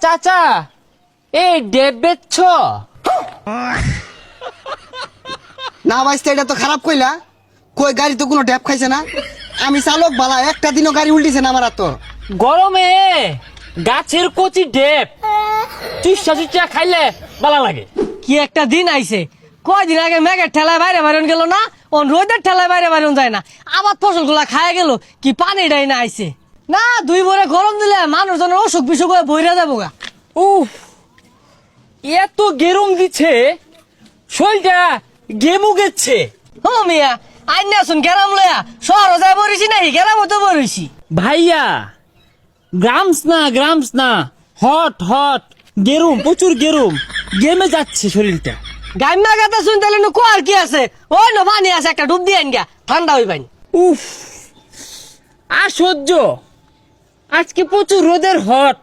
চাচা এই ডেব বেচছ? না ভাইস্তা, এটা তো খারাপ কইলা। কই গাড়ি তো কোনো ড্যাপ খাইছে না। আমি চালক বালা, একটা দিনও গাড়ি উল্টিছে না আমার। তো গরমে গাছের কচি ডেব চুষা চুষা খাইলে ভালো লাগে। কি একটা দিন আইছে, কয়দিন আগে মেঘের ঠেলায় বাইরে বাড়ন গেল না, রোদের ঠেলায় বাইরে বাড়ন যায় না। আবার ফসল গুলা খায় গেল, কি পানি ডাই না আইছে না। দুই ভরে গরম দিলে মানুষজনের অসুখ বিসুখ হয়ে বইরা যাবো গা। উফ, এত গেরম দিচ্ছে, শরীরটা গেমু গেছে। ও মিয়া, আইনে আসুন গেরাম লয়া, শহর যায় বরিছি নাকি গেরাম তো বরিছি। ভাইয়া গ্রামস না, হট হট গেরুম, প্রচুর গেরুম, গেমে যাচ্ছে শরীরটা। গাইমা গাতা শুন তাহলে কোয়ার কি আছে, ওই না পানি আছে, একটা ডুব দিয়ে আইন গা, ঠান্ডা হই পানি। উফ, আর সহ্য। আজকে প্রচুর রোদের হট,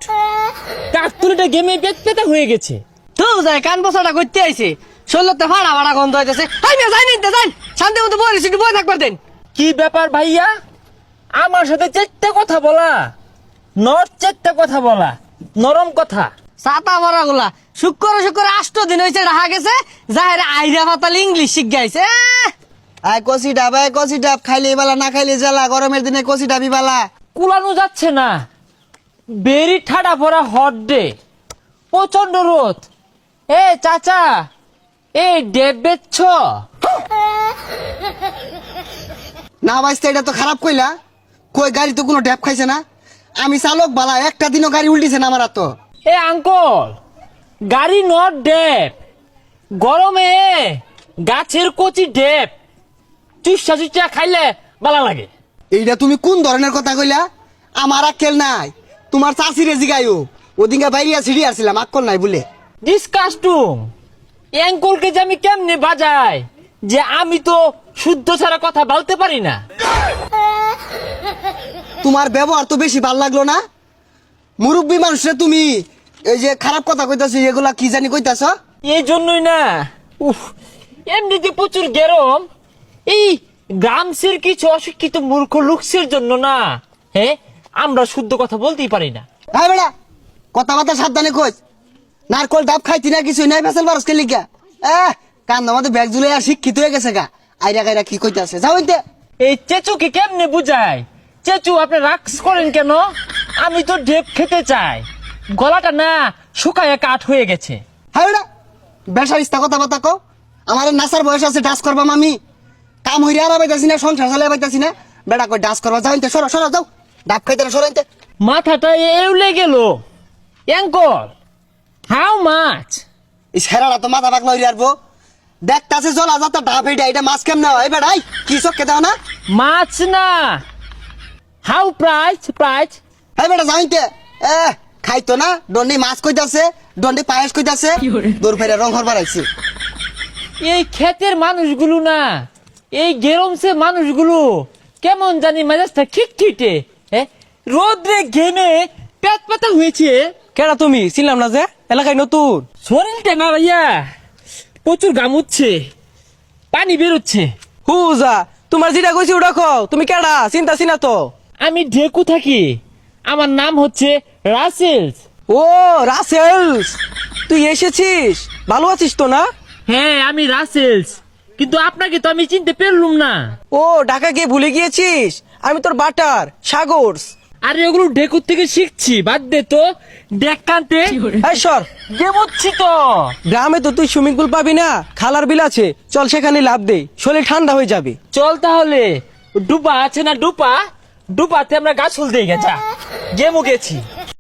কাকতুলিটা গেমে পেতা হয়ে গেছে। তো যায় কান বসাটা করতে আইছে, শরীরতে ফাড়া ফাড়া গন্ধ হইতেছে। হাই মিয়া যাই নিতে যাই, শান্তি মতো বরিছি, একটু বই থাকবার দেন। কি ব্যাপার ভাইয়া, আমার সাথে চারটা কথা বলা, চারটা কথা বলা, নরম কথা। ছাতা ভরা গুলা শুক্র 8 দিন হয়েছে রাখা গেছে, যাহের আইরা পাতাল ইংলিশ শিখ গাইছে। আয় কষি ডাব, আয় কষি ডাব, খাইলে বালা না খাইলে জ্বালা। গরমের দিনে কষি ডাবি বালা। কুলানো যাচ্ছে না, বেরি ঠাডা ভরা হট ডে, প্রচন্ড রোদ। এ চাচা এই ডেব বেচছ? না ভাইস্তা, এটা তো খারাপ কইলা। কই গাড়ি তো কোনো ড্যাপ খাইছে না। আমি চালক বালা, একটা দিনও গাড়ি উল্টিছে না আমার। তো এ আঙ্কল, গাড়ি নট ডেব, গরমে গাছের কচি ডেব চুষা চুষা খাইলে ভালো লাগে। এইটা তুমি কোন ধরনের কথা কইলা? আমার আক্কেল নাই, তোমার চাষিরে জিগাইও। ওদিনকে বাইরিয়া ছিড়ি আসছিলাম, আক্কল নাই বলে। ডিসকাস্টুম, অ্যাঙ্কলকে যে আমি কেমনে বাজাই, যে আমি তো শুদ্ধ ছাড়া কথা বলতে পারি না। তোমার ব্যবহার তো বেশি ভাল লাগলো না। মুরব্বী মানুষে তুমি এই যে খারাপ কথা কইতাছ, এগুলা কি জানি কইতাছ। এই জন্যই না, উফ, এমনিতে প্রচুর গরম। এই গ্রামসের কিছু অশিক্ষিত মূর্খ লোকসের জন্য না, হ্যাঁ, আমরা শুদ্ধ কথা বলতেই পারি না। হ্যাঁ বেড়া, কথাবার্তা সাবধানে কইস। নারকল ডাব খাইতি না, কিছু নাই, ফেসাল বারস খেলি গা। কান আমাদের ব্যাগ জুলে আর শিক্ষিত হয়ে গেছে গা। আইরা গাইরা কি কইতাছে, যাও ইনতে। এই চেচুকে কেমনে বুঝায়? চেচু, আপনি রাক্স করেন কেন? আমি তো ডেপ খেতে চাই, গলাটা না শুকায় কাঠ হয়ে গেছে। হ্যাঁ বেড়া, বেসার ইস্তা কথাবার্তা কও। আমার নাসার বয়স আছে, ডান্স করবাম আমি। কাম হইরে আর পাইতাছি না, সংসার চালাই পাইতাছি না। বেড়া কই ডান্স করবা, যাও ইনতে, সরো সরো যাও। ডাব খাইতে না, সরো ইনতে। মাথাটা এউলে গেল। Uncle, how much? এই সেরাটা তো মাথা পাকলা হইরে আসবো। দেখতাছে জলা যাতা ডাব, এটা মাছ কেমনে হয় বেড়াই? কি চোখকে দাও না? মাছ না, হাউ প্রাইস? হ্যাঁ বেটা, যাও ইনতে। খাইতো না, দন্ডি মাছ কইতাছে, দন্ডি পায়েস কইতাছে। দূর ফেরে রং হর বাড়াইছে। এই ক্ষেতের মানুষগুলো না, এই গেরমসে মানুষগুলো কেমন জানি মেজাজটা খিটখিটে, রোদ্রে ঘেমে পেট পাতা হয়েছে। কেডা তুমি? ছিলাম না যে এলাকায় নতুন। শরীরটা না ভাইয়া প্রচুর ঘাম উঠছে, পানি বেরোচ্ছে। হুজা, তোমার যেটা কইছি ওটা কও। তুমি কেডা? চিন্তা চিনা তো। আমি ঢেকু থাকি, আমার নাম হচ্ছে রাসেলস। ও রাসেলস, তুই এসেছিস? ভালো আছিস তো না? হ্যাঁ, আমি রাসেলস, কিন্তু আপনাকে তো আমি চিনতে পারলুম না। ও ঢাকা গিয়ে ভুলে গিয়েছিস? আমি তোর বাটার সাগরস। আরে ওগুলো ঢেকুর থেকে শিখছি, বাদ দে তো। ডেকানতে এই সর, গেমুচ্ছি তো। গ্রামে তো তুই সুইমিং পুল পাবি না, খালার বিল আছে, চল সেখানে লাভ দে, শরীর ঠান্ডা হয়ে যাবে। চল তাহলে, ডুবা আছে না, ডুপাতে আমরা গাছ ফুল দিয়ে গেছা, গেমু গেছি।